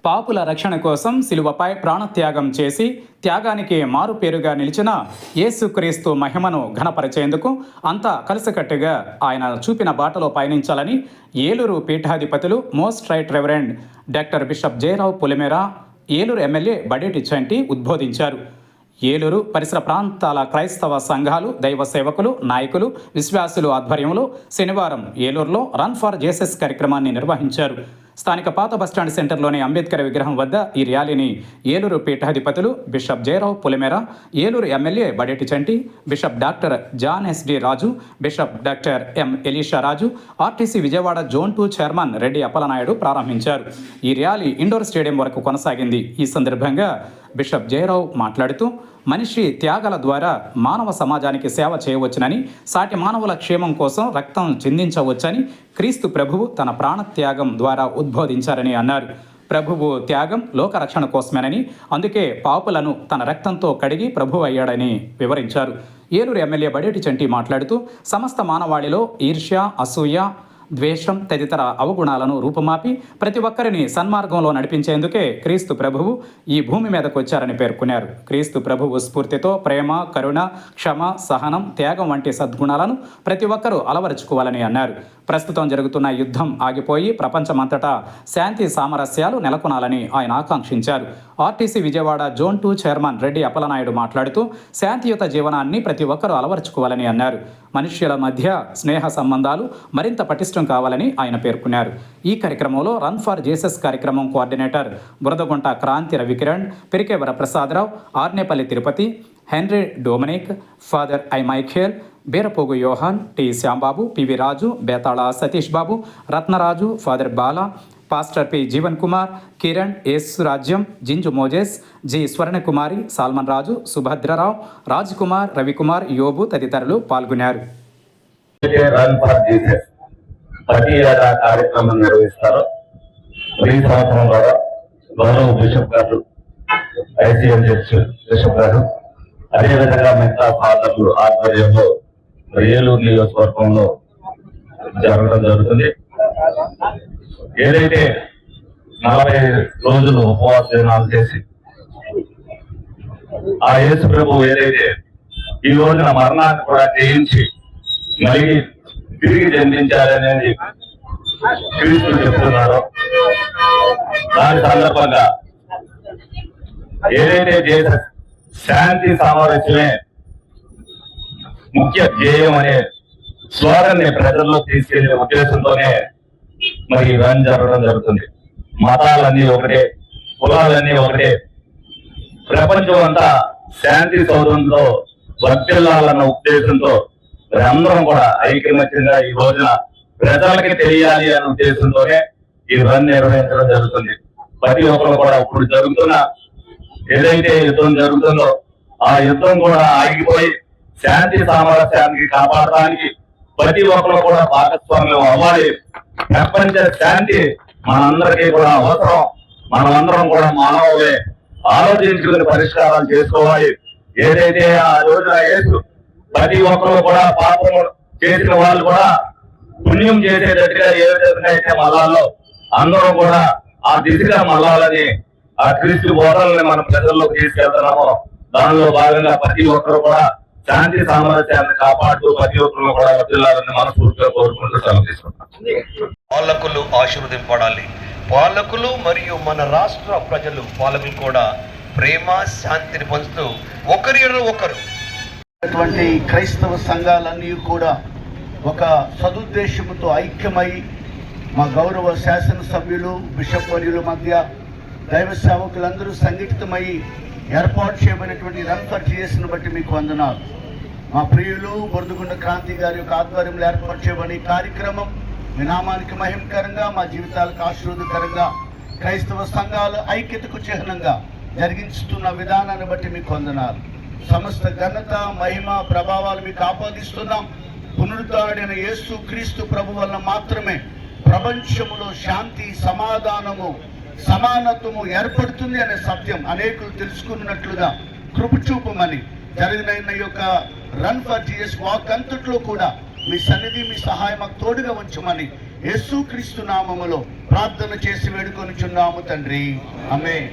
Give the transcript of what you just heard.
పాపుల రక్షణ కోసం శిలువపై ప్రాణత్యాగం చేసి త్యాగానికి మారుపేరుగా నిలిచిన యేసుక్రీస్తు మహిమను ఘనపరిచేందుకు అంతా కలిసికట్టుగా ఆయన చూపిన బాటలో పయనించాలని ఏలూరు పీఠాధిపతులు most right reverend doctor bishop Jayarao Pulimera, Eluru MLA Badeti Chanti ఉద్బోధించారు. ఏలూరు పరిసర ప్రాంతాల క్రైస్తవ సంఘాలు, దైవ సేవకులు, నాయకులు, విశ్వాసులు ఆధ్వర్యంలో శనివారం ఏలూరులో రన్ ఫర్ జీసస్ కార్యక్రమాన్ని నిర్వహించారు. స్థానిక పాత బస్టాండ్ సెంటర్లోని అంబేద్కర్ విగ్రహం వద్ద ఈ ర్యాలీని ఏలూరు పీఠాధిపతులు bishop Jayarao Pulimera, Eluru MLA Badeti Chanti, bishop doctor John SD Raju, bishop doctor M Elisha Raju, RTC Vijayawada zone 2 chairman Reddy Appalanaidu ప్రారంభించారు. ఈ ర్యాలీ ఇండోర్ స్టేడియం వరకు కొనసాగింది. ఈ సందర్భంగా బిషప్ జయరావు మాట్లాడుతూ మనిషి త్యాగాల ద్వారా మానవ సమాజానికి సేవ చేయవచ్చునని, సాటి మానవుల క్షేమం కోసం రక్తం చిందించవచ్చని క్రీస్తు ప్రభువు తన ప్రాణత్యాగం ద్వారా ఉద్బోధించారని అన్నారు. ప్రభువు త్యాగం లోకరక్షణ కోసమేనని, అందుకే పాపులను తన రక్తంతో కడిగి ప్రభువు అయ్యాడని వివరించారు. ఏలూరు ఎమ్మెల్యే బడేటి చంటి మాట్లాడుతూ సమస్త మానవాళిలో ఈర్ష్య, అసూయ, ద్వేషం తదితర అవగుణాలను రూపుమాపి ప్రతి ఒక్కరిని సన్మార్గంలో నడిపించేందుకే క్రీస్తు ప్రభువు ఈ భూమి మీదకు వచ్చారని పేర్కొన్నారు. క్రీస్తు ప్రభువు స్ఫూర్తితో ప్రేమ, కరుణ, క్షమ, సహనం, త్యాగం వంటి సద్గుణాలను ప్రతి ఒక్కరూ అలవరుచుకోవాలని అన్నారు. ప్రస్తుతం జరుగుతున్న యుద్ధం ఆగిపోయి ప్రపంచమంతటా శాంతి సామరస్యాలు నెలకొనాలని ఆయన ఆకాంక్షించారు. RTC Vijayawada zone 2 chairman Reddy Appalanaidu మాట్లాడుతూ శాంతియుత జీవనాన్ని ప్రతి ఒక్కరూ అలవరుచుకోవాలని అన్నారు. మనుష్యుల మధ్య స్నేహ సంబంధాలు మరింత పటిష్టం కావాలని ఆయన పేర్కొన్నారు. ఈ కార్యక్రమంలో రన్ ఫర్ జీసస్ కార్యక్రమం coordinator Buradagunta Kranthi Ravikiran, Perikevara Prasadarao, Arnepalli Tirupati, Henry Dominic, father I Michael, Beerapogu Yohan, T Shyambabu, PV Raju, Betala Satish Babu, Ratnaraju, father Bala, pastor P Jeevan Kumar, Kiran, Yesurajyam, Jinju Moses, G Swarnakumari, Salmon Raju, Subhadrarao, Raj Kumar, Ravikumar, Yobu తదితరులు పాల్గొన్నారు. ప్రతి ఏటా కార్యక్రమం నిర్వహిస్తారు. ఈ సంవత్సరం కూడా గౌరవ బిషప్ గారు, ఐసీఎం బిషప్ గారు, అదేవిధంగా మిగతా ఫాదర్లు ఆధ్వర్యంలో ఏలూరు నియోజకవర్గంలో జరగడం జరుగుతుంది. ఏదైతే 40 రోజులు ఉపవాస దినాలు చేసి ఆ యేసు ప్రభు ఏదైతే ఈ రోజున మరణాన్ని కూడా జయించి మళ్ళీ తిరిగి జన్మించాలనేది క్రీస్తు చెప్తున్నారో, దాని సందర్భంగా ఏదైతే చేసే శాంతి సామరస్యమే ముఖ్య ధ్యేయం అనే స్లోగన్ని ప్రజల్లో తీసుకెళ్లే ఉద్దేశంతోనే మరి రన్ జరగడం జరుగుతుంది. మతాలన్నీ ఒకటే, కులాలన్నీ ఒకటే, ప్రపంచం అంతా శాంతి సౌధంలో వర్ధిల్లాలన్న ఉద్దేశంతో అందరం కూడా ఐకమత్యంగా ఈ రోజున ప్రజలకి తెలియాలి అనే ఉద్దేశంతోనే ఈ రన్ నిర్వహించడం జరుగుతుంది. ప్రతి ఒక్కరు కూడా ఇప్పుడు జరుగుతున్న ఏదైతే యుద్ధం జరుగుతుందో ఆ యుద్ధం కూడా ఆగిపోయి శాంతి సామరస్యానికి కాపాడడానికి ప్రతి ఒక్కరు కూడా భాగస్వామ్యం అవ్వాలి. ప్రపంచ శాంతి మనందరికీ కూడా అవసరం. మనమందరం కూడా మానవులే, ఆలోచించుకుని పరిష్కారాలు చేసుకోవాలి. ఏదైతే ఆ రోజున యేసు ప్రతి ఒక్కరు కూడా పాపం చేసిన వాళ్ళు కూడా పుణ్యం చేసేటట్టుగా ఏ విధంగా అయితే మళ్ళాలో అందరూ కూడా ఆ దిశగా మళ్ళాలని ఆ క్రీస్తు బోధనల్ని మనం ప్రజల్లోకి తీసుకెళ్తున్నామో దానిలో భాగంగా ప్రతి ఒక్కరు కూడా శాంతి సామరస్యాన్ని కాపాడుతూ ప్రతి ఒక్కరు కూడా వర్ధిల్లాలని మనస్ఫూర్తిగా కోరుకుంటూ సెలవు తీసుకుంటాం. పాలకులు ఆశీర్వదింపడాలి. పాలకులు మరియు మన రాష్ట్ర ప్రజలు, పాలకులు కూడా ప్రేమ, శాంతిని పంచుతూ ఒకరిలో ఒకరు అటువంటి క్రైస్తవ సంఘాలన్నీ కూడా ఒక సదుద్దేశంతో ఐక్యమై మా గౌరవ శాసనసభ్యులు, బిషప్ వర్యుల మధ్య దైవ సేవకులందరూ సంఘటితమై ఏర్పాటు చేయబడినటువంటి రన్ ఫర్ జీసస్ను బట్టి మీకు వందనాలు. మా ప్రియులు బొరదగుంట క్రాంతి గారి యొక్క ఆధ్వర్యంలో ఏర్పాటు చేయబడిన ఈ కార్యక్రమం మీ నామానికి మహిమకరంగా, మా జీవితాలకు ఆశీర్వాదకరంగా, క్రైస్తవ సంఘాల ఐక్యతకు చిహ్నంగా జరిగిస్తున్న విధానాన్ని బట్టి మీకు వందనాలు. సమస్త ఘనత, మహిమ, ప్రభావాలు మీకు ఆపాదిస్తున్నాం. పునరుద్ధరణైన యేసు క్రీస్తు ప్రభు వల్ల మాత్రమే ప్రపంచములో శాంతి, సమాధానము, సమానత్వము ఏర్పడుతుంది అనే సత్యం అనేకులు తెలుసుకున్నట్లుగా కృప చూపమని జరిగిన యొక్క రన్ ఫర్ జీసస్ వాక్ అంతట్లో కూడా మీ సన్నిధి మీ సహాయం మాకు తోడుగా ఉంచమని యేసుక్రీస్తు నామములో ప్రార్థన చేసి వేడుకొనుచున్నాము తండ్రి. ఆమేన్.